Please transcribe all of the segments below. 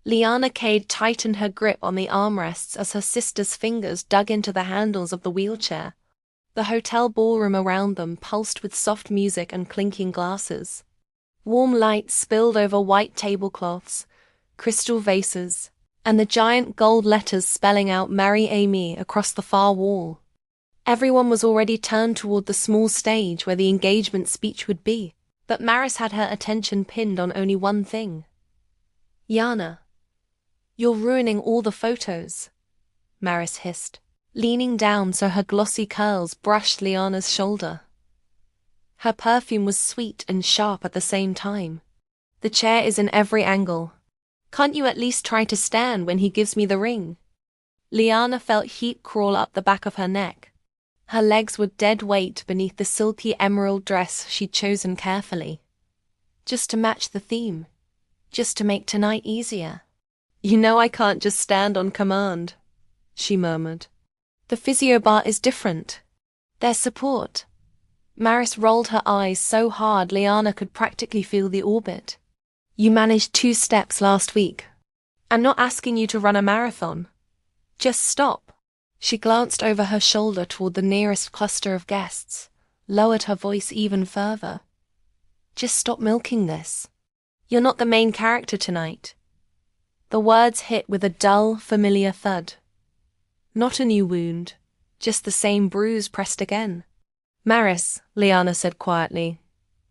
Liana Cade tightened her grip on the armrests as her sister's fingers dug into the handles of the wheelchair. The hotel ballroom around them pulsed with soft music and clinking glasses. Warm light spilled over white tablecloths, crystal vases, and the giant gold letters spelling out Marry Amy across the far wall. Everyone was already turned toward the small stage where the engagement speech would be, but Maris had her attention pinned on only one thing. "Yana, you're ruining all the photos," Maris hissed, leaning down so her glossy curls brushed Liana's shoulder. Her perfume was sweet and sharp at the same time. "The chair is in every angle. Can't you at least try to stand when he gives me the ring?" Liana felt heat crawl up the back of her neck. Her legs were dead weight beneath the silky emerald dress she'd chosen carefully. Just to match the theme. Just to make tonight easier. "You know I can't just stand on command," she murmured. "The physio bar is different. There's support." Maris rolled her eyes so hard Liana could practically feel the orbit. "You managed 2 steps last week. I'm not asking you to run a marathon. Just stop." She glanced over her shoulder toward the nearest cluster of guests, lowered her voice even further. "Just stop milking this. You're not the main character tonight." The words hit with a dull, familiar thud. Not a new wound, just the same bruise pressed again. "Maris," Liana said quietly,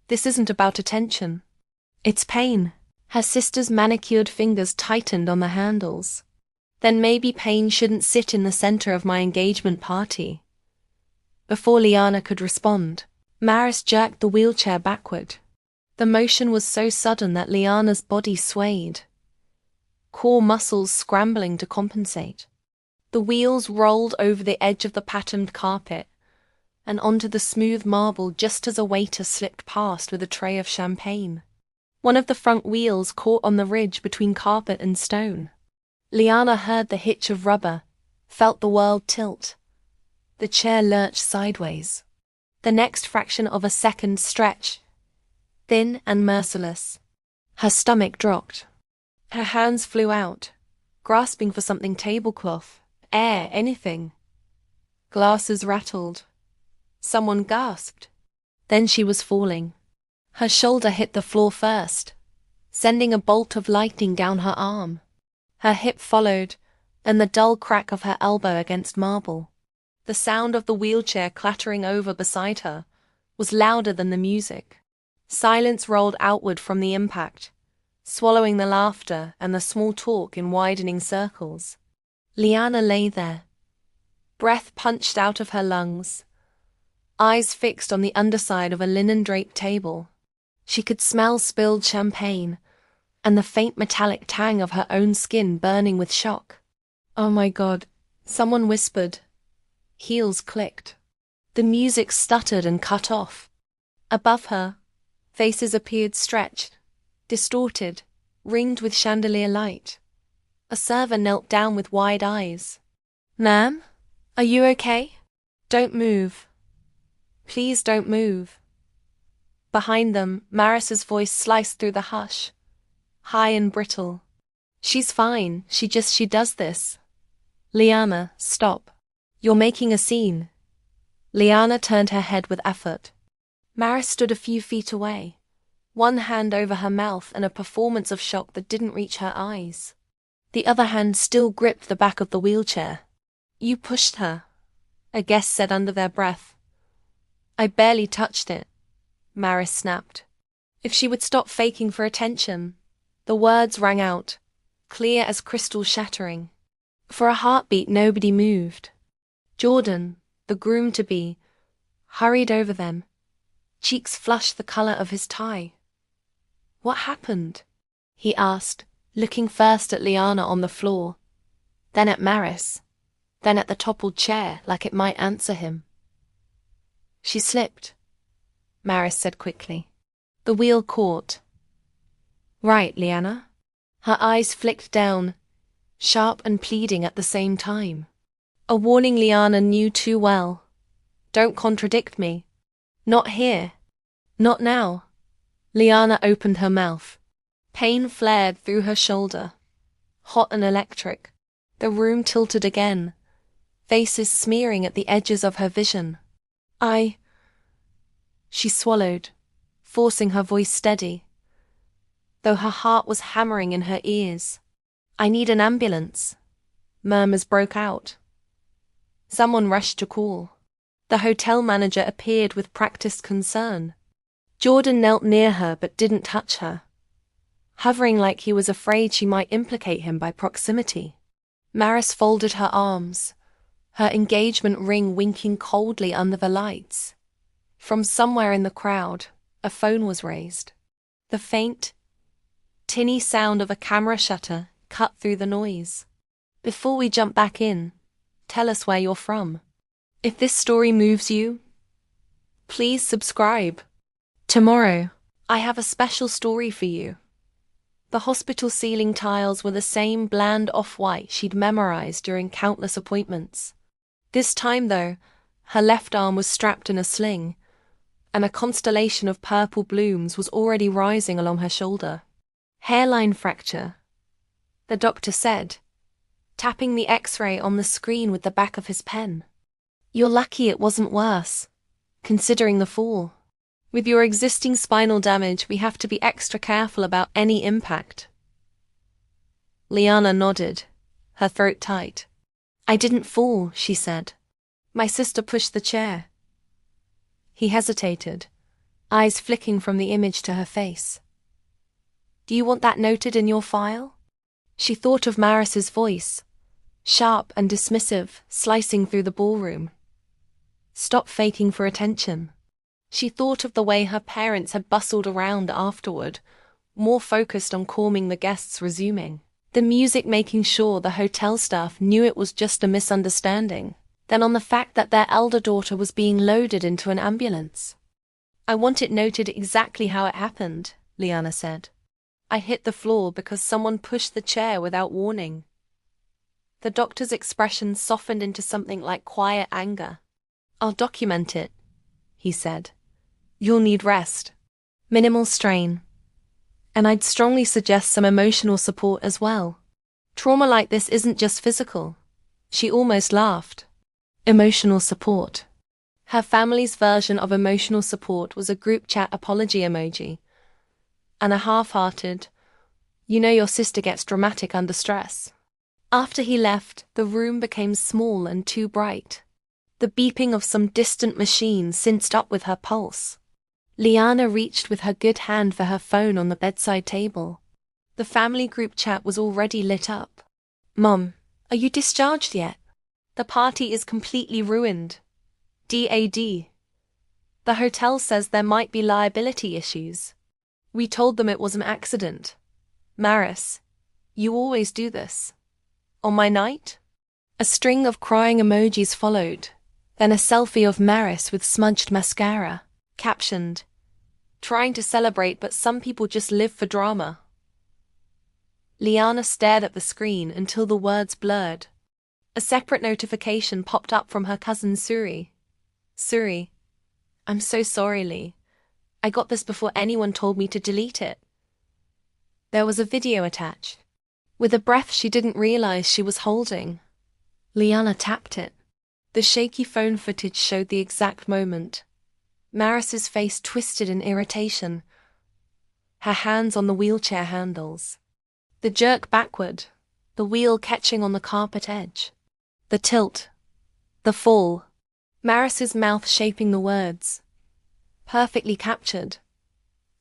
"this isn't about attention. It's pain." Her sister's manicured fingers tightened on the handles. "Then maybe pain shouldn't sit in the center of my engagement party." Before Liana could respond, Maris jerked the wheelchair backward. The motion was so sudden that Liana's body swayed, core muscles scrambling to compensate. The wheels rolled over the edge of the patterned carpet and onto the smooth marble just as a waiter slipped past with a tray of champagne. One of the front wheels caught on the ridge between carpet and stone. Liana heard the hitch of rubber, felt the world tilt. The chair lurched sideways. The next fraction of a second stretch, thin and merciless. Her stomach dropped. Her hands flew out, grasping for something: tablecloth, air, anything. Glasses rattled. Someone gasped. Then she was falling. Her shoulder hit the floor first, sending a bolt of lightning down her arm. Her hip followed, and the dull crack of her elbow against marble. The sound of the wheelchair clattering over beside her was louder than the music. Silence rolled outward from the impact, swallowing the laughter and the small talk in widening circles. Liana lay there, breath punched out of her lungs, eyes fixed on the underside of a linen-draped table. She could smell spilled champagne and the faint metallic tang of her own skin burning with shock. "Oh my God," someone whispered. Heels clicked. The music stuttered and cut off. Above her, faces appeared stretched, distorted, ringed with chandelier light. A server knelt down with wide eyes. "Ma'am, are you okay? Don't move. Please don't move." Behind them, Maris's voice sliced through the hush, high and brittle. "She's fine, she does this." "Liana, stop. You're making a scene." Liana turned her head with effort. Maris stood a few feet away, one hand over her mouth in a performance of shock that didn't reach her eyes. The other hand still gripped the back of the wheelchair. "You pushed her," a guest said under their breath. "I barely touched it," Maris snapped. If she would stop faking for attention. The words rang out, clear as crystal shattering. For a heartbeat nobody moved. Jordan, the groom-to-be, hurried over them, cheeks flushed the color of his tie. "What happened?" he asked, looking first at Liana on the floor, then at Maris, then at the toppled chair like it might answer him. "She slipped," Maris said quickly. The wheel caught. "Right, Liana?" Her eyes flicked down, sharp and pleading at the same time. A warning Liana knew too well. "Don't contradict me. Not here. Not now." Liana opened her mouth. Pain flared through her shoulder. hot and electric. The room tilted again, faces smearing at the edges of her vision. She swallowed, forcing her voice steady, though her heart was hammering in her ears. I need an ambulance. Murmurs broke out. Someone rushed to call. The hotel manager appeared with practiced concern. Jordan knelt near her but didn't touch her, hovering like he was afraid she might implicate him by proximity. Maris folded her arms, her engagement ring winking coldly under the lights. From somewhere in the crowd, a phone was raised. The faint, tinny sound of a camera shutter cut through the noise. Before we jump back in, tell us where you're from. If this story moves you, please subscribe. Tomorrow, I have a special story for you. The hospital ceiling tiles were the same bland off-white she'd memorized during countless appointments. This time, though, her left arm was strapped in a sling, and a constellation of purple blooms was already rising along her shoulder. Hairline fracture, the doctor said, tapping the X-ray on the screen with the back of his pen. You're lucky it wasn't worse, considering the fall. With your existing spinal damage, we have to be extra careful about any impact. Liana nodded, her throat tight. I didn't fall, she said. My sister pushed the chair. He hesitated, eyes flicking from the image to her face. Do you want that noted in your file? She thought of Maris's voice, sharp and dismissive, slicing through the ballroom. Stop faking for attention. She thought of the way her parents had bustled around afterward, more focused on calming the guests resuming. The music making sure the hotel staff knew it was just a misunderstanding, than on the fact that their elder daughter was being loaded into an ambulance. I want it noted exactly how it happened, Liana said. I hit the floor because someone pushed the chair without warning. The doctor's expression softened into something like quiet anger. I'll document it, he said. You'll need rest. Minimal strain. And I'd strongly suggest some emotional support as well. Trauma like this isn't just physical. She almost laughed. Emotional support. Her family's version of emotional support was a group chat apology emoji, and a half-hearted, you know your sister gets dramatic under stress. After he left, the room became small and too bright. The beeping of some distant machine synced up with her pulse. Liana reached with her good hand for her phone on the bedside table. The family group chat was already lit up. Mom, are you discharged yet? The party is completely ruined. DAD. The hotel says there might be liability issues. We told them it was an accident. Maris, you always do this. On my night? A string of crying emojis followed, then a selfie of Maris with smudged mascara, captioned, trying to celebrate but some people just live for drama. Liana stared at the screen until the words blurred. A separate notification popped up from her cousin Suri. Suri, I'm so sorry, Lee. I got this before anyone told me to delete it. There was a video attached. With a breath she didn't realize she was holding, Liana tapped it. The shaky phone footage showed the exact moment. Maris's face twisted in irritation, her hands on the wheelchair handles. The jerk backward, the wheel catching on the carpet edge. The tilt, the fall. Maris's mouth shaping the words. Perfectly captured.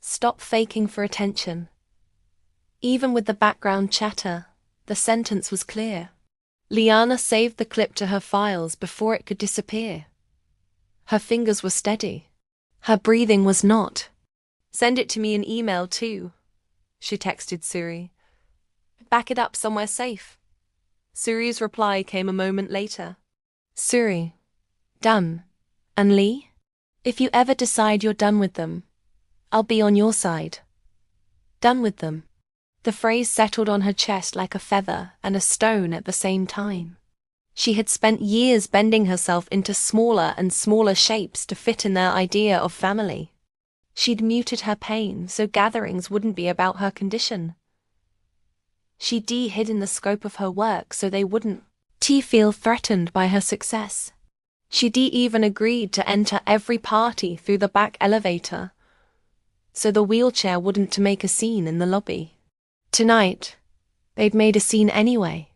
Stop faking for attention. Even with the background chatter, the sentence was clear. Liana saved the clip to her files before it could disappear. Her fingers were steady. Her breathing was not. Send it to me in email too, she texted Suri. Back it up somewhere safe. Suri's reply came a moment later. Suri, done. And Lee? If you ever decide you're done with them, I'll be on your side. Done with them. The phrase settled on her chest like a feather and a stone at the same time. She had spent years bending herself into smaller and smaller shapes to fit in their idea of family. She'd muted her pain so gatherings wouldn't be about her condition. She'd hidden the scope of her work so they wouldn't feel threatened by her success. She'd even agreed to enter every party through the back elevator, so the wheelchair wouldn't make a scene in the lobby. Tonight, they'd made a scene anyway.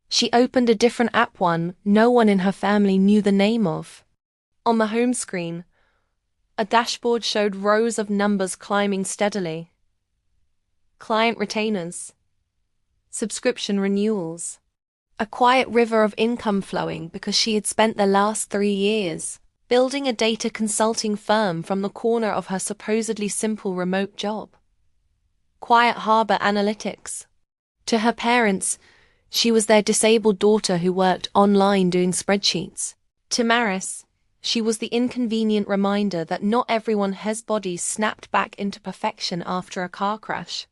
She opened a different app, one no one in her family knew the name of. On the home screen, a dashboard showed rows of numbers climbing steadily. Client retainers, subscription renewals, a quiet river of income flowing because she had spent the last 3 years building a data consulting firm from the corner of her supposedly simple remote job. Quiet Harbor Analytics. To her parents, she was their disabled daughter who worked online doing spreadsheets. To Maris, she was the inconvenient reminder that not everyone has bodies snapped back into perfection after a car crash.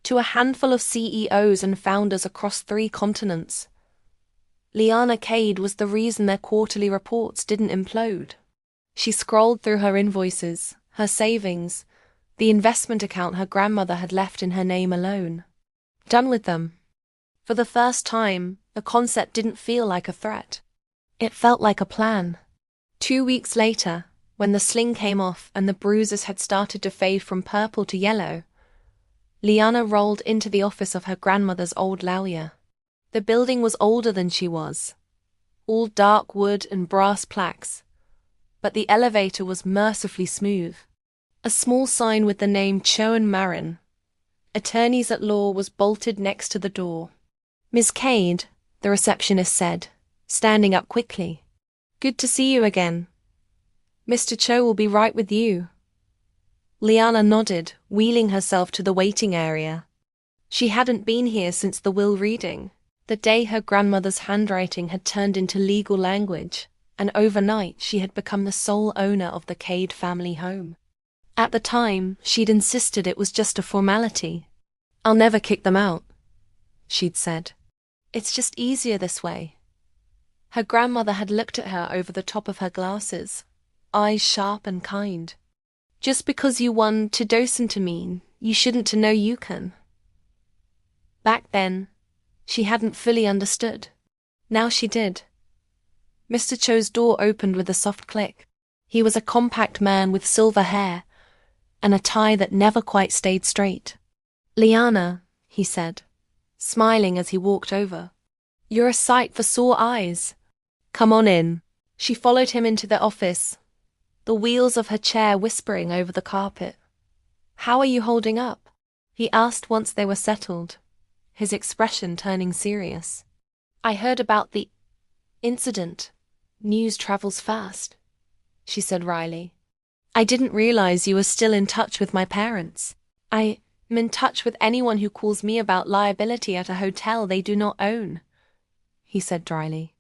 To a handful of CEOs and founders across 3 continents, Liana Cade was the reason their quarterly reports didn't implode. She scrolled through her invoices, her savings, the investment account her grandmother had left in her name alone. Done with them. For the first time, the concept didn't feel like a threat. It felt like a plan. 2 weeks later, when the sling came off and the bruises had started to fade from purple to yellow, Liana rolled into the office of her grandmother's old lawyer. The building was older than she was, all dark wood and brass plaques, but the elevator was mercifully smooth. A small sign with the name Choan Marin, Attorneys at Law, was bolted next to the door. "Ms. Cade," the receptionist said, standing up quickly. "Good to see you again. Mr. Cho will be right with you." Liana nodded, wheeling herself to the waiting area. She hadn't been here since the will reading, the day her grandmother's handwriting had turned into legal language, and overnight she had become the sole owner of the Cade family home. At the time, she'd insisted it was just a formality. "I'll never kick them out," she'd said. "It's just easier this way." Her grandmother had looked at her over the top of her glasses, eyes sharp and kind. "Just because you won to dosen to mean, you shouldn't to know you can." Back then, she hadn't fully understood. Now she did. Mr. Cho's door opened with a soft click. He was a compact man with silver hair and a tie that never quite stayed straight. "Liana," he said, smiling as he walked over. "You're a sight for sore eyes. Come on in." She followed him into the office, the wheels of her chair whispering over the carpet. "How are you holding up?" he asked once they were settled, his expression turning serious. "I heard about the incident. News travels fast," she said wryly. "I didn't realize you were still in touch with my parents. I'm in touch with anyone who calls me about liability at a hotel they do not own," he said dryly.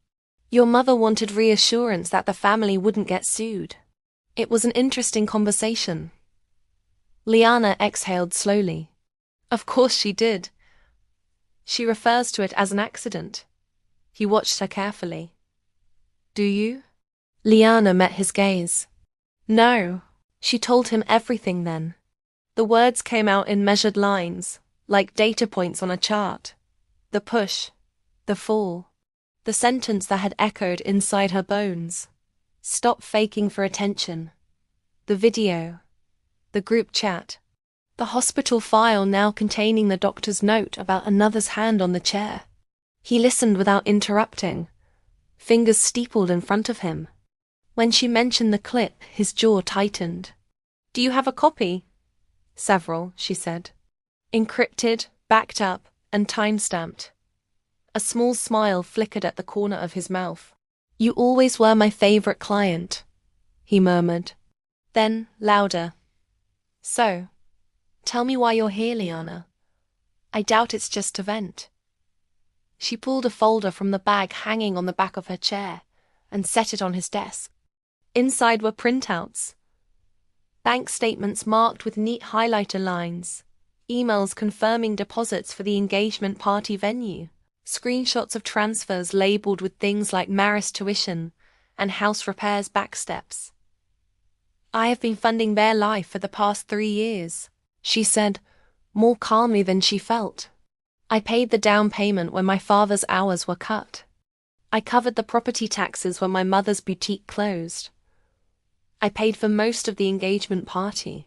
"Your mother wanted reassurance that the family wouldn't get sued." It was an interesting conversation. Liana exhaled slowly. "Of course she did. She refers to it as an accident." He watched her carefully. "Do you?" Liana met his gaze. "No." She told him everything then. The words came out in measured lines, like data points on a chart. The push, the fall, the sentence that had echoed inside her bones. Stop faking for attention. The video, the group chat, the hospital file now containing the doctor's note about another's hand on the chair. He listened without interrupting, fingers steepled in front of him. When she mentioned the clip, his jaw tightened. "Do you have a copy?" "Several," she said. "Encrypted, backed up, and time-stamped." A small smile flickered at the corner of his mouth. "You always were my favorite client," he murmured. Then, louder. "So, tell me why you're here, Liana. I doubt it's just to vent." She pulled a folder from the bag hanging on the back of her chair and set it on his desk. Inside were printouts. Bank statements marked with neat highlighter lines, emails confirming deposits for the engagement party venue, screenshots of transfers labeled with things like Maris tuition and house repairs backsteps. "I have been funding their life for the past 3 years," she said, more calmly than she felt. I paid the down payment when my father's hours were cut. I covered the property taxes when my mother's boutique closed. I paid for most of the engagement party.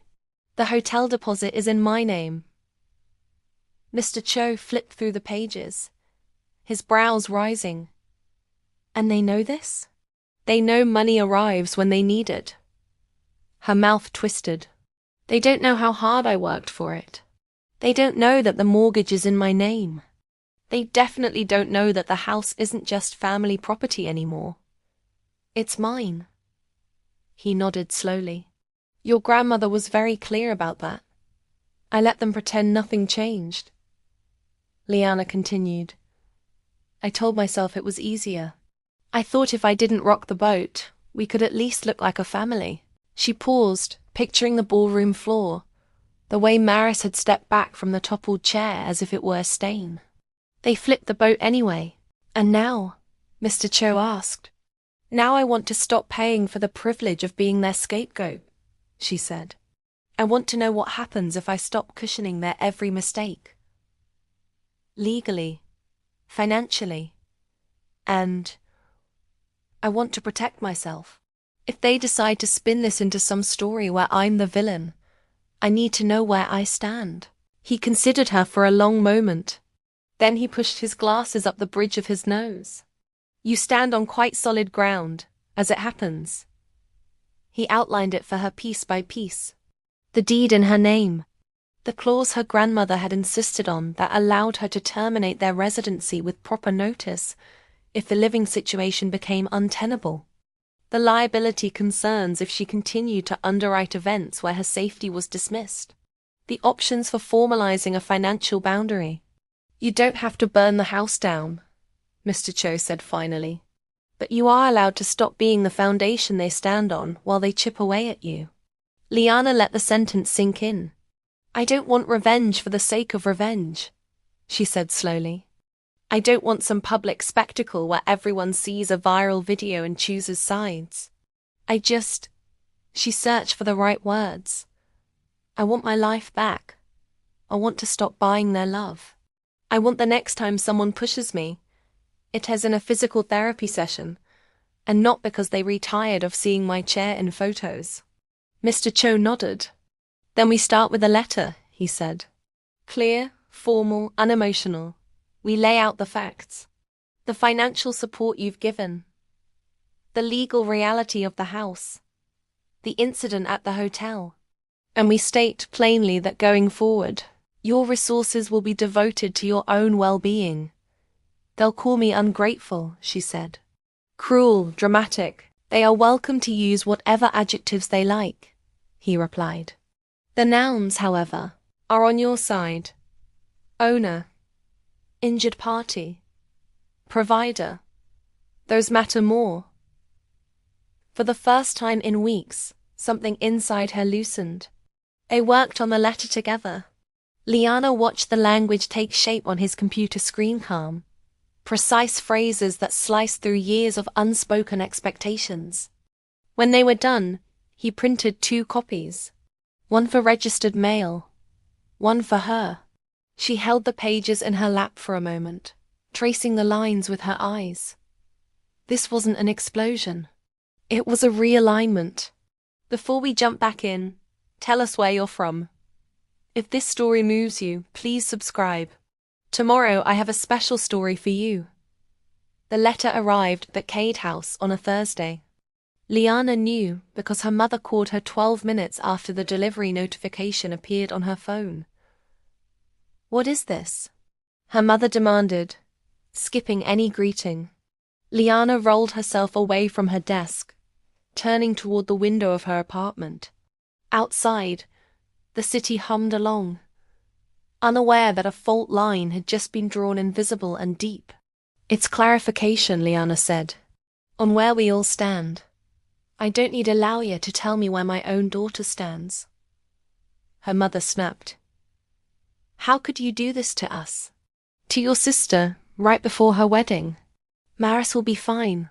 The hotel deposit is in my name." Mr. Cho flipped through the pages, his brows rising. "And they know this? They know money arrives when they need it." Her mouth twisted. "They don't know how hard I worked for it. They don't know that the mortgage is in my name. They definitely don't know that the house isn't just family property anymore. It's mine." He nodded slowly. "Your grandmother was very clear about that. I let them pretend nothing changed." Liana continued. "I told myself it was easier. I thought if I didn't rock the boat, we could at least look like a family." She paused, picturing the ballroom floor, the way Maris had stepped back from the toppled chair as if it were a stain. "They flipped the boat anyway. And now?" Mr. Cho asked. "Now I want to stop paying for the privilege of being their scapegoat," she said. "I want to know what happens if I stop cushioning their every mistake. Legally, financially, and I want to protect myself. If they decide to spin this into some story where I'm the villain, I need to know where I stand." He considered her for a long moment. Then he pushed his glasses up the bridge of his nose. "You stand on quite solid ground, as it happens." He outlined it for her piece by piece. The deed in her name, the clause her grandmother had insisted on that allowed her to terminate their residency with proper notice if the living situation became untenable, the liability concerns if she continued to underwrite events where her safety was dismissed, the options for formalizing a financial boundary. "You don't have to burn the house down," Mr. Cho said finally, "but you are allowed to stop being the foundation they stand on while they chip away at you." Liana let the sentence sink in. "I don't want revenge for the sake of revenge," she said slowly. "I don't want some public spectacle where everyone sees a viral video and chooses sides. She searched for the right words. I want my life back. I want to stop buying their love. I want the next time someone pushes me, it is in a physical therapy session, and not because they retired of seeing my chair in photos." Mr. Cho nodded. "Then we start with a letter," he said. "Clear, formal, unemotional. We lay out the facts. The financial support you've given. The legal reality of the house. The incident at the hotel. And we state plainly that going forward, your resources will be devoted to your own well-being." "They'll call me ungrateful," she said. "Cruel, dramatic. They are welcome to use whatever adjectives they like," he replied. "The nouns, however, are on your side. Owner, injured party, provider. Those matter more." For the first time in weeks, something inside her loosened. They worked on the letter together. Liana watched the language take shape on his computer screen calm. Precise phrases that sliced through years of unspoken expectations. When they were done, he printed 2 copies. One for registered mail, one for her. She held the pages in her lap for a moment, tracing the lines with her eyes. This wasn't an explosion. It was a realignment. "Before we jump back in, tell us where you're from. If this story moves you, please subscribe. Tomorrow I have a special story for you." The letter arrived at Cade House on a Thursday. Liana knew because her mother called her 12 minutes after the delivery notification appeared on her phone. "What is this?" her mother demanded, skipping any greeting. Liana rolled herself away from her desk, turning toward the window of her apartment. Outside, the city hummed along, unaware that a fault line had just been drawn invisible and deep. "It's clarification," Liana said, "on where we all stand. I don't need a lawyer to tell me where my own daughter stands." Her mother snapped. "How could you do this to us? To your sister, right before her wedding?" "Maris will be fine,"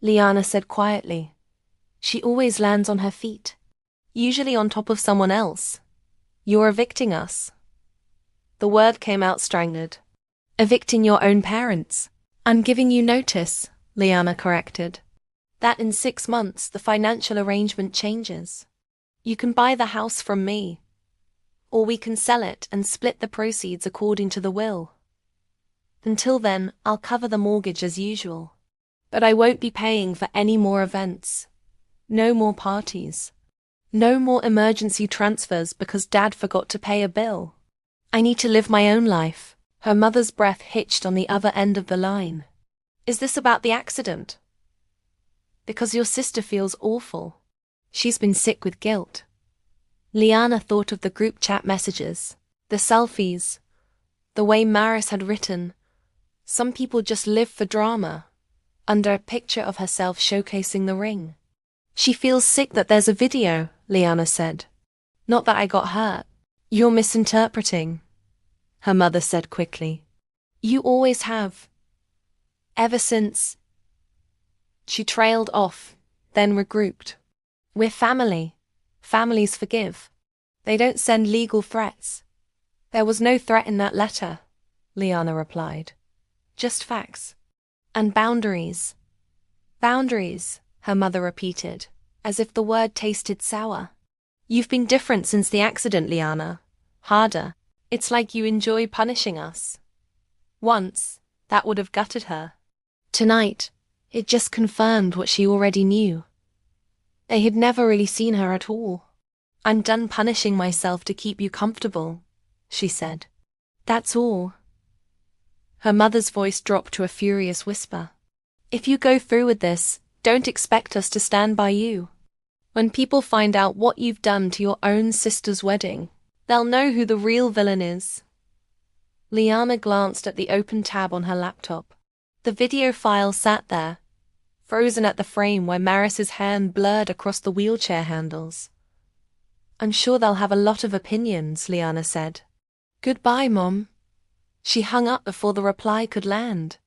Liana said quietly. "She always lands on her feet, usually on top of someone else. You're evicting us." The word came out strangled. Evicting your own parents. I'm giving you notice, Liana corrected. That in 6 months the financial arrangement changes. You can buy the house from me, or we can sell it and split the proceeds according to the will. Until then, I'll cover the mortgage as usual. But I won't be paying for any more events. No more parties. No more emergency transfers because Dad forgot to pay a bill. I need to live my own life. Her mother's breath hitched on the other end of the line. Is this about the accident? Because your sister feels awful. She's been sick with guilt. Liana thought of the group chat messages, the selfies, the way Maris had written, "Some people just live for drama," under a picture of herself showcasing the ring. She feels sick that there's a video, Liana said. Not that I got hurt. You're misinterpreting, her mother said quickly. You always have. Ever since. She trailed off, then regrouped. We're family. Families forgive. They don't send legal threats. There was no threat in that letter, Liana replied. Just facts. And boundaries. Boundaries, her mother repeated, as if the word tasted sour. You've been different since the accident, Liana. Harder. It's like you enjoy punishing us. Once, that would have gutted her. Tonight, it just confirmed what she already knew. They had never really seen her at all. I'm done punishing myself to keep you comfortable, she said. That's all. Her mother's voice dropped to a furious whisper. If you go through with this, don't expect us to stand by you. When people find out what you've done to your own sister's wedding, they'll know who the real villain is. Liana glanced at the open tab on her laptop. The video file sat there, frozen at the frame where Maris's hand blurred across the wheelchair handles. I'm sure they'll have a lot of opinions, Liana said. Goodbye, Mom. She hung up before the reply could land.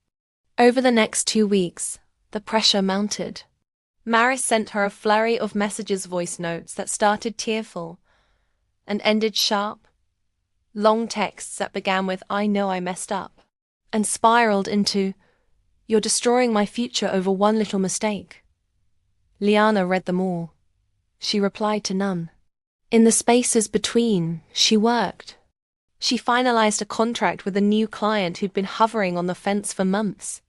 Over the next 2 weeks, the pressure mounted. Maris sent her a flurry of messages, voice notes that started tearful and ended sharp, long texts that began with "I know I messed up" and spiraled into "You're destroying my future over one little mistake." Liana read them all. She replied to none. In the spaces between, she worked. She finalized a contract with a new client who'd been hovering on the fence for months.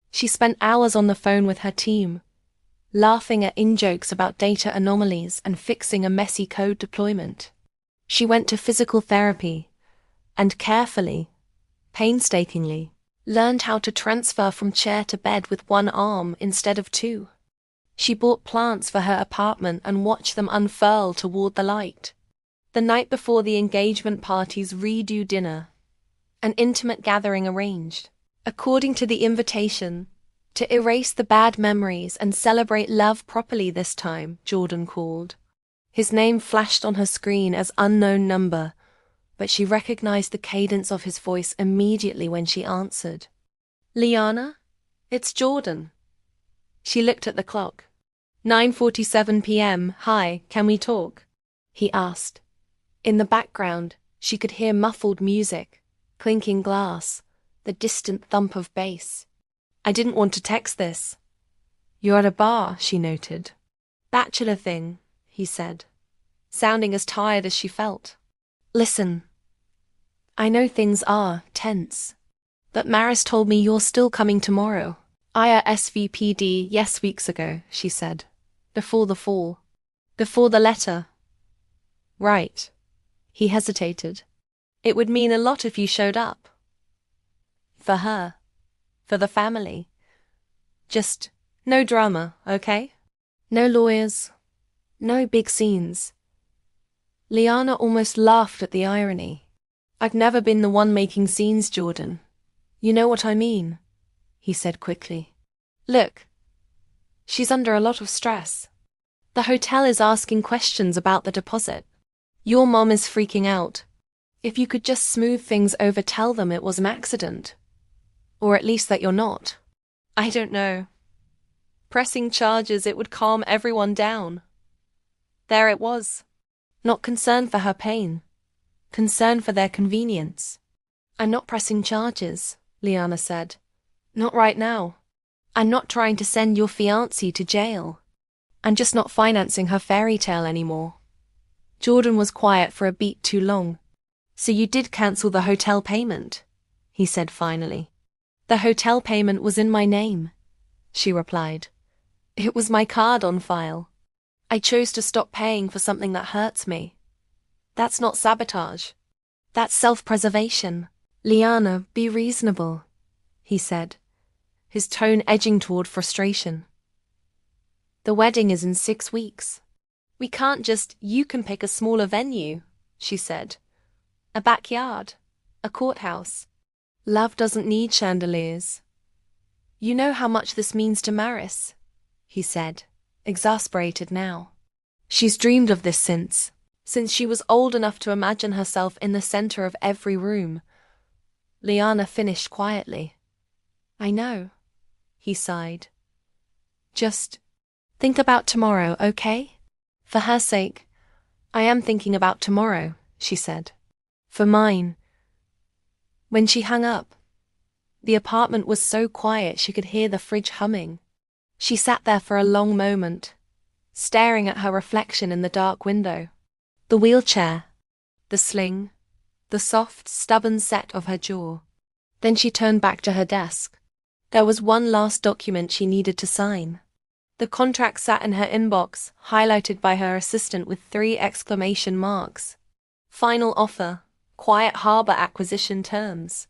She spent hours on the phone with her team, laughing at in-jokes about data anomalies and fixing a messy code deployment. She went to physical therapy and carefully, painstakingly, learned how to transfer from chair to bed with one arm instead of two. She bought plants for her apartment and watched them unfurl toward the light. The night before the engagement party's redo dinner, an intimate gathering arranged, according to the invitation, to erase the bad memories and celebrate love properly this time, Jordan called. His name flashed on her screen as unknown number, but she recognized the cadence of his voice immediately when she answered. Liana? It's Jordan. She looked at the clock. 9:47 p.m. Hi, can we talk? He asked. In the background, she could hear muffled music, clinking glass, the distant thump of bass. I didn't want to text this. You're at a bar, she noted. Bachelor thing, he said, sounding as tired as she felt. Listen, I know things are tense, but Maris told me you're still coming tomorrow. I SVPD yes weeks ago, she said. Before the fall. Before the letter. Right. He hesitated. It would mean a lot if you showed up. For her. For the family. Just no drama, okay? No lawyers. No big scenes. Liana almost laughed at the irony. I've never been the one making scenes, Jordan. You know what I mean, he said quickly. Look, she's under a lot of stress. The hotel is asking questions about the deposit. Your mom is freaking out. If you could just smooth things over, tell them it was an accident. Or at least that you're not. I don't know. Pressing charges, it would calm everyone down. There it was. Not concern for her pain. Concern for their convenience. I'm not pressing charges, Liana said. Not right now. I'm not trying to send your fiancé to jail. I'm just not financing her fairy tale anymore. Jordan was quiet for a beat too long. So you did cancel the hotel payment? He said finally. The hotel payment was in my name, she replied. It was my card on file. I chose to stop paying for something that hurts me. That's not sabotage. That's self-preservation. Liana, be reasonable, he said, his tone edging toward frustration. The wedding is in 6 weeks. We can't just, you can pick a smaller venue, she said. A backyard, a courthouse. Love doesn't need chandeliers. You know how much this means to Maris, he said, exasperated now. She's dreamed of this since she was old enough to imagine herself in the center of every room. Liana finished quietly. I know, he sighed. Just think about tomorrow, okay? For her sake, I am thinking about tomorrow, she said. For mine. When she hung up, the apartment was so quiet she could hear the fridge humming. She sat there for a long moment, staring at her reflection in the dark window. The wheelchair, the sling, the soft, stubborn set of her jaw. Then she turned back to her desk. There was one last document she needed to sign. The contract sat in her inbox, highlighted by her assistant with 3 exclamation marks. Final offer, Quiet Harbor acquisition terms.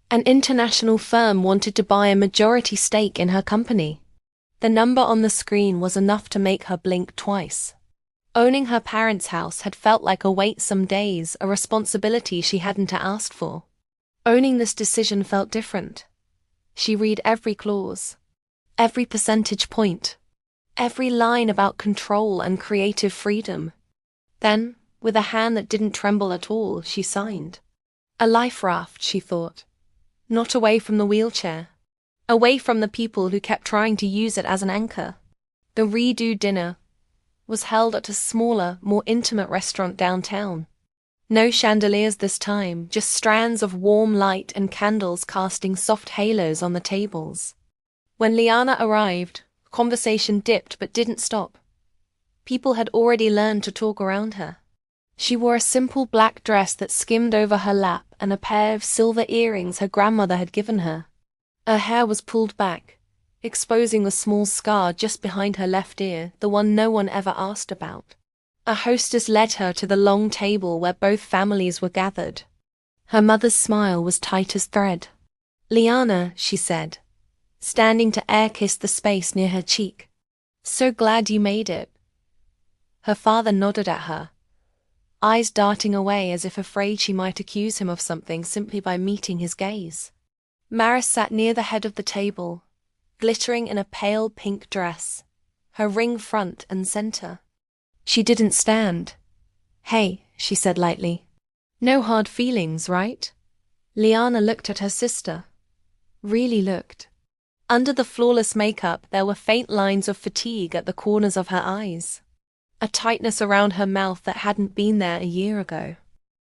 An international firm wanted to buy a majority stake in her company. The number on the screen was enough to make her blink twice. Owning her parents' house had felt like a weight some days, a responsibility she hadn't asked for. Owning this decision felt different. She read every clause, every percentage point, every line about control and creative freedom. Then, with a hand that didn't tremble at all, she signed. A life raft, she thought. Not away from the wheelchair. Away from the people who kept trying to use it as an anchor. The redo dinner was held at a smaller, more intimate restaurant downtown. No chandeliers this time, just strands of warm light and candles casting soft halos on the tables. When Liana arrived, conversation dipped but didn't stop. People had already learned to talk around her. She wore a simple black dress that skimmed over her lap and a pair of silver earrings her grandmother had given her. Her hair was pulled back, exposing a small scar just behind her left ear, the one no one ever asked about. A hostess led her to the long table where both families were gathered. Her mother's smile was tight as thread. Liana, she said, standing to air-kiss the space near her cheek. So glad you made it. Her father nodded at her, eyes darting away as if afraid she might accuse him of something simply by meeting his gaze. Maris sat near the head of the table, glittering in a pale pink dress, her ring front and center. She didn't stand. Hey, she said lightly. No hard feelings, right? Liana looked at her sister. Really looked. Under the flawless makeup, there were faint lines of fatigue at the corners of her eyes. A tightness around her mouth that hadn't been there a year ago.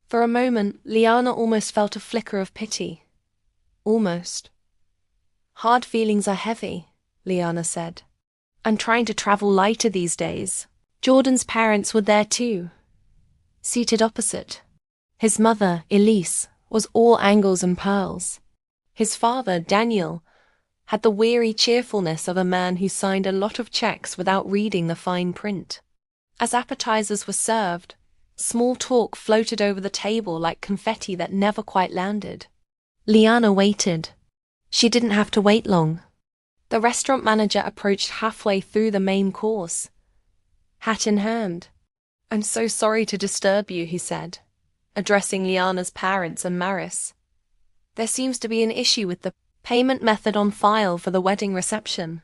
For a moment, Liana almost felt a flicker of pity. Almost. Hard feelings are heavy, Liana said. I'm trying to travel lighter these days. Jordan's parents were there too, seated opposite. His mother, Elise, was all angles and pearls. His father, Daniel, had the weary cheerfulness of a man who signed a lot of checks without reading the fine print. As appetizers were served, small talk floated over the table like confetti that never quite landed. Liana waited. She didn't have to wait long. The restaurant manager approached halfway through the main course, hat in hand. I'm so sorry to disturb you, he said, addressing Liana's parents and Maris. There seems to be an issue with the payment method on file for the wedding reception.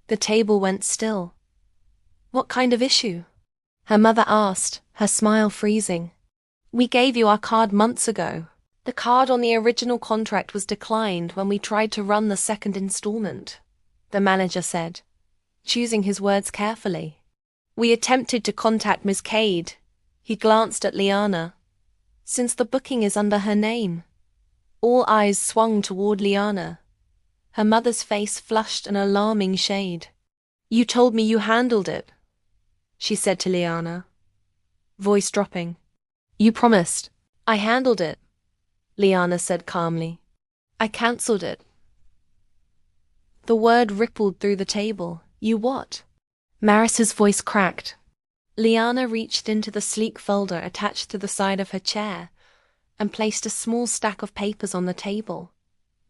The table went still. What kind of issue? Her mother asked, her smile freezing. We gave you our card months ago. The card on the original contract was declined when we tried to run the second installment, the manager said, choosing his words carefully. We attempted to contact Ms. Cade. He glanced at Liana, since the booking is under her name. All eyes swung toward Liana. Her mother's face flushed an alarming shade. You told me you handled it, she said to Liana, voice dropping. You promised. I handled it, Liana said calmly. I cancelled it. The word rippled through the table. You what? Maris's voice cracked. Liana reached into the sleek folder attached to the side of her chair and placed a small stack of papers on the table,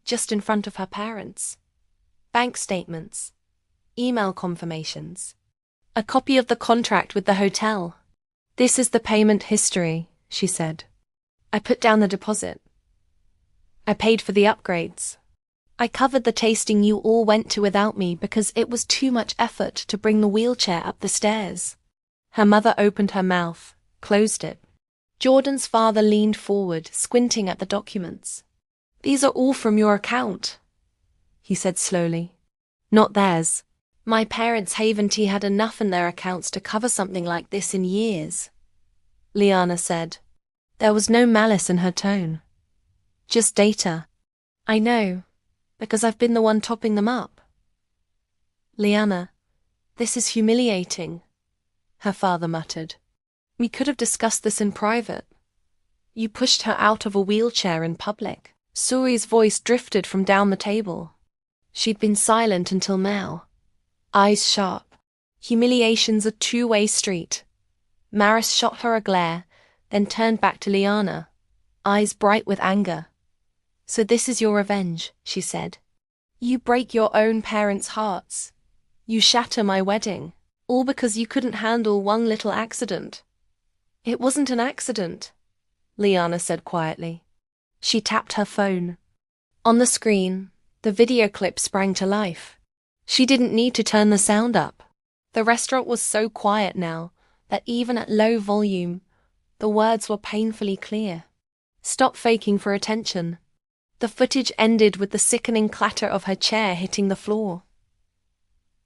just in front of her parents. Bank statements, email confirmations, a copy of the contract with the hotel. This is the payment history, she said. I put down the deposit. I paid for the upgrades. I covered the tasting you all went to without me because it was too much effort to bring the wheelchair up the stairs. Her mother opened her mouth, closed it. Jordan's father leaned forward, squinting at the documents. These are all from your account, he said slowly. Not theirs. My parents haven't had enough in their accounts to cover something like this in years, Liana said. There was no malice in her tone. Just data. I know, because I've been the one topping them up. Liana, this is humiliating, her father muttered. We could have discussed this in private. You pushed her out of a wheelchair in public. Suri's voice drifted from down the table. She'd been silent until now, eyes sharp. Humiliation's a two-way street. Maris shot her a glare, then turned back to Liana, eyes bright with anger. So this is your revenge, she said. You break your own parents' hearts. You shatter my wedding, all because you couldn't handle one little accident. It wasn't an accident, Liana said quietly. She tapped her phone. On the screen, the video clip sprang to life. She didn't need to turn the sound up. The restaurant was so quiet now that even at low volume, the words were painfully clear. Stop faking for attention. The footage ended with the sickening clatter of her chair hitting the floor.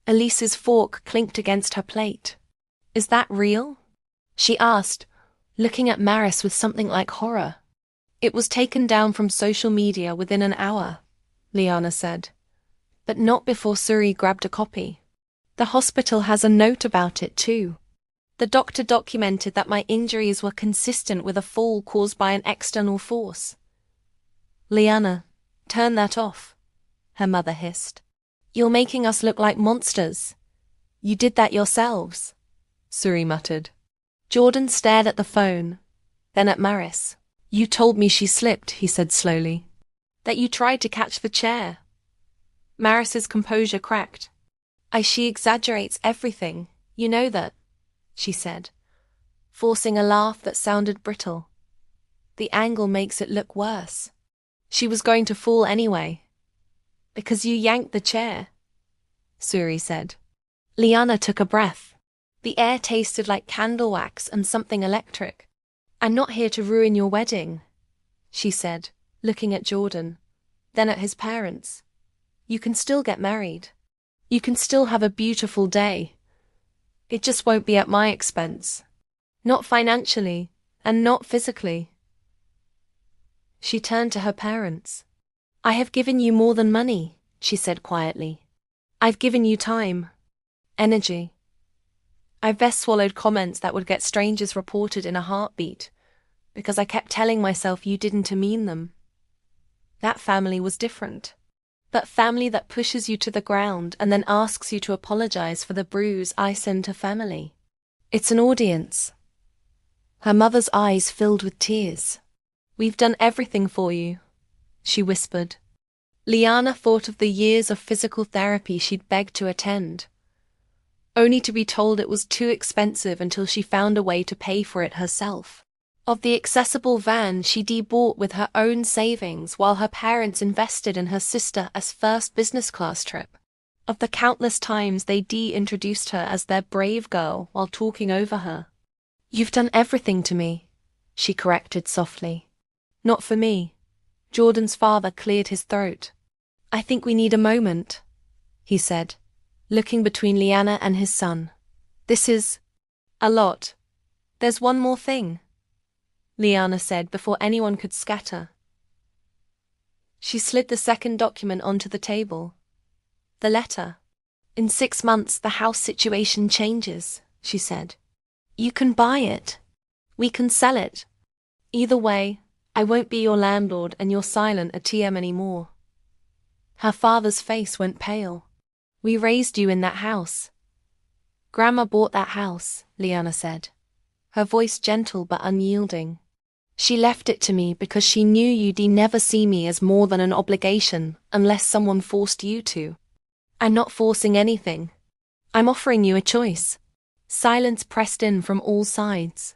Elise's fork clinked against her plate. Is that real? She asked, looking at Maris with something like horror. It was taken down from social media within an hour, Liana said, but not before Suri grabbed a copy. The hospital has a note about it too. The doctor documented that my injuries were consistent with a fall caused by an external force. Liana, turn that off, her mother hissed. You're making us look like monsters. You did that yourselves, Suri muttered. Jordan stared at the phone, then at Maris. You told me she slipped, he said slowly. That you tried to catch the chair. Maris's composure cracked. She exaggerates everything, you know that, she said, forcing a laugh that sounded brittle. The angle makes it look worse. She was going to fall anyway. Because you yanked the chair, Suri said. Liana took a breath. The air tasted like candle wax and something electric. I'm not here to ruin your wedding, she said, looking at Jordan, then at his parents. You can still get married. You can still have a beautiful day. It just won't be at my expense. Not financially, and not physically. She turned to her parents. I have given you more than money, she said quietly. I've given you time, energy. I've best swallowed comments that would get strangers reported in a heartbeat, because I kept telling myself you didn't mean them. That family was different. But family that pushes you to the ground and then asks you to apologize for the bruise I send to family. It's an audience. Her mother's eyes filled with tears. We've done everything for you, she whispered. Liana thought of the years of physical therapy she'd begged to attend, only to be told it was too expensive until she found a way to pay for it herself. Of the accessible van she bought with her own savings while her parents invested in her sister as first business class trip. Of the countless times they introduced her as their brave girl while talking over her. You've done everything to me, she corrected softly. Not for me. Jordan's father cleared his throat. I think we need a moment, he said, looking between Liana and his son. This is a lot. There's one more thing. Liana said before anyone could scatter. She slid the second document onto the table. The letter. In 6 months, the house situation changes, she said. You can buy it. We can sell it. Either way, I won't be your landlord and your silent ATM anymore. Her father's face went pale. We raised you in that house. Grandma bought that house, Liana said, her voice gentle but unyielding. She left it to me because she knew you'd never see me as more than an obligation unless someone forced you to. I'm not forcing anything. I'm offering you a choice. Silence pressed in from all sides.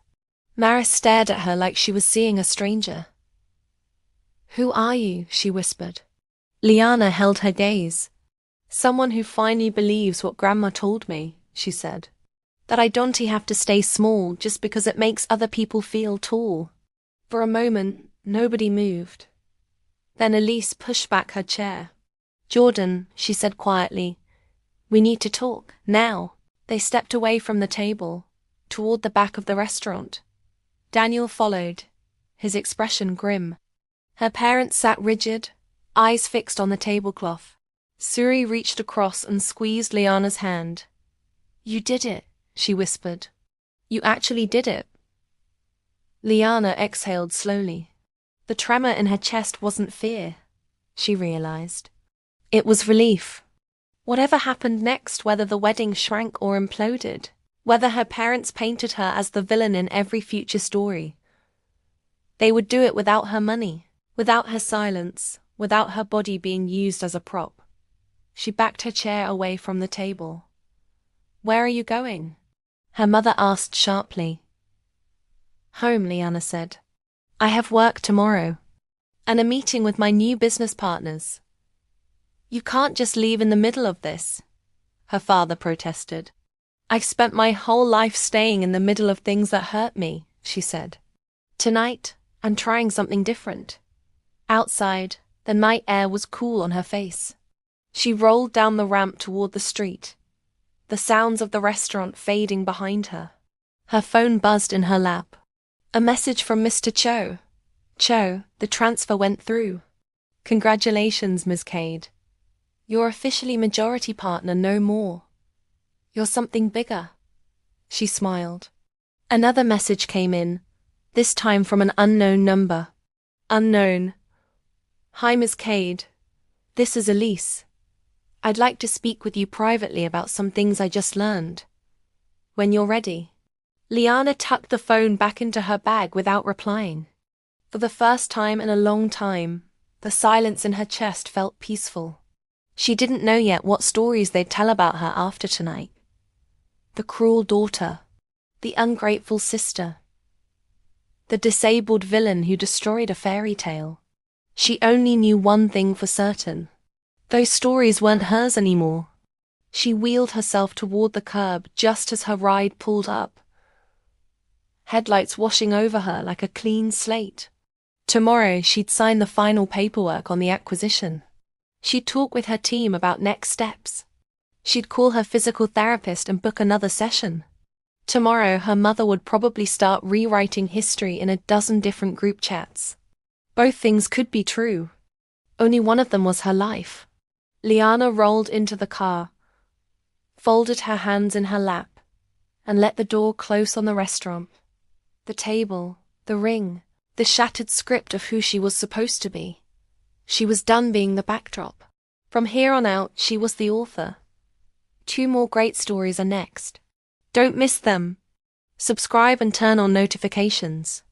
Maris stared at her like she was seeing a stranger. Who are you? She whispered. Liana held her gaze. Someone who finally believes what Grandma told me, she said. That I don't have to stay small just because it makes other people feel tall. For a moment, nobody moved. Then Elise pushed back her chair. Jordan, she said quietly, we need to talk, now. They stepped away from the table, toward the back of the restaurant. Daniel followed, his expression grim. Her parents sat rigid, eyes fixed on the tablecloth. Suri reached across and squeezed Liana's hand. You did it, she whispered. You actually did it. Liana exhaled slowly. The tremor in her chest wasn't fear, she realized. It was relief. Whatever happened next, whether the wedding shrank or imploded, whether her parents painted her as the villain in every future story, they would do it without her money, without her silence, without her body being used as a prop. She backed her chair away from the table. Where are you going? Her mother asked sharply. Home, Liana said. I have work tomorrow, and a meeting with my new business partners. You can't just leave in the middle of this, her father protested. I've spent my whole life staying in the middle of things that hurt me, she said. Tonight, I'm trying something different. Outside, the night air was cool on her face. She rolled down the ramp toward the street, the sounds of the restaurant fading behind her. Her phone buzzed in her lap. A message from Mr. Cho. Cho, the transfer went through. Congratulations, Ms. Cade. You're officially majority partner, no more. You're something bigger. She smiled. Another message came in, this time from an unknown number. Unknown. Hi, Ms. Cade. This is Elise. I'd like to speak with you privately about some things I just learned. When you're ready. Liana tucked the phone back into her bag without replying. For the first time in a long time, the silence in her chest felt peaceful. She didn't know yet what stories they'd tell about her after tonight. The cruel daughter, the ungrateful sister, the disabled villain who destroyed a fairy tale. She only knew one thing for certain. Those stories weren't hers anymore. She wheeled herself toward the curb just as her ride pulled up, headlights washing over her like a clean slate. Tomorrow she'd sign the final paperwork on the acquisition. She'd talk with her team about next steps. She'd call her physical therapist and book another session. Tomorrow her mother would probably start rewriting history in a dozen different group chats. Both things could be true. Only one of them was her life. Liana rolled into the car, folded her hands in her lap, and let the door close on the restaurant. The table, the ring, the shattered script of who she was supposed to be. She was done being the backdrop. From here on out, she was the author. 2 more great stories are next. Don't miss them. Subscribe and turn on notifications.